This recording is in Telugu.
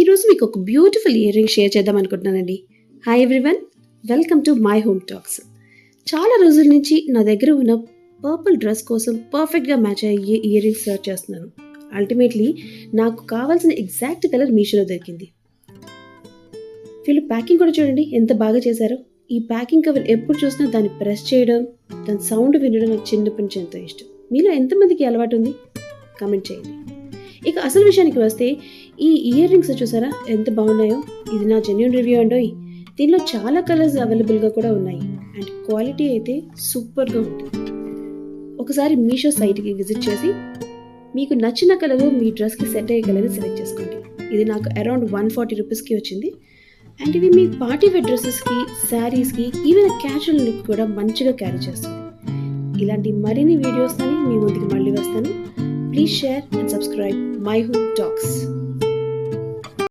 ఈరోజు మీకు ఒక బ్యూటిఫుల్ ఇయర్ రింగ్ షేర్ చేద్దాం అనుకుంటున్నానండి. Hi everyone, welcome to my home talks. చాలా రోజుల నుంచి నా దగ్గర ఉన్న పర్పుల్ డ్రెస్ కోసం పర్ఫెక్ట్గా మ్యాచ్ అయ్యే ఇయర్ రింగ్స్ సర్చ్ చేస్తున్నాను. అల్టిమేట్లీ నాకు కావాల్సిన ఎగ్జాక్ట్ కలర్ మీషోలో దొరికింది. వీళ్ళు ప్యాకింగ్ కూడా చూడండి ఎంత బాగా చేశారో. ఈ ప్యాకింగ్ కవర్ ఎప్పుడు చూసినా దాన్ని ప్రెస్ చేయడం, దాని సౌండ్ వినడం నాకు చిన్నప్పటి నుంచి ఎంతో ఇష్టం. మీలో ఎంతమందికి అలవాటు ఉంది? కామెంట్ చేయండి. ఇక అసలు విషయానికి వస్తే ఈ ఇయర్ రింగ్స్ చూసారా ఎంత బాగున్నాయో. ఇది నా జెన్యూన్ రివ్యూ అండోయ్. దీనిలో చాలా కలర్స్ అవైలబుల్గా కూడా ఉన్నాయి అండ్ క్వాలిటీ అయితే సూపర్గా ఉంటుంది. ఒకసారి మీషో సైట్కి విజిట్ చేసి మీకు నచ్చిన కలరు మీ డ్రెస్కి సెట్ అయ్యే కలర్ సెలెక్ట్ చేసుకోండి. ఇది నాకు అరౌండ్ 140 రూపీస్కి వచ్చింది. అండ్ ఇవి మీ పార్టీ వేర్ డ్రెస్సెస్కి, శారీస్కి, ఈవెన్ క్యాజువల్ లుక్ కూడా మంచిగా క్యారీ చేస్తుంది. ఇలాంటి మరిన్ని వీడియోస్ అని మీ ముందుకు మళ్ళీ వస్తాను. Please share and subscribe My Home Talks.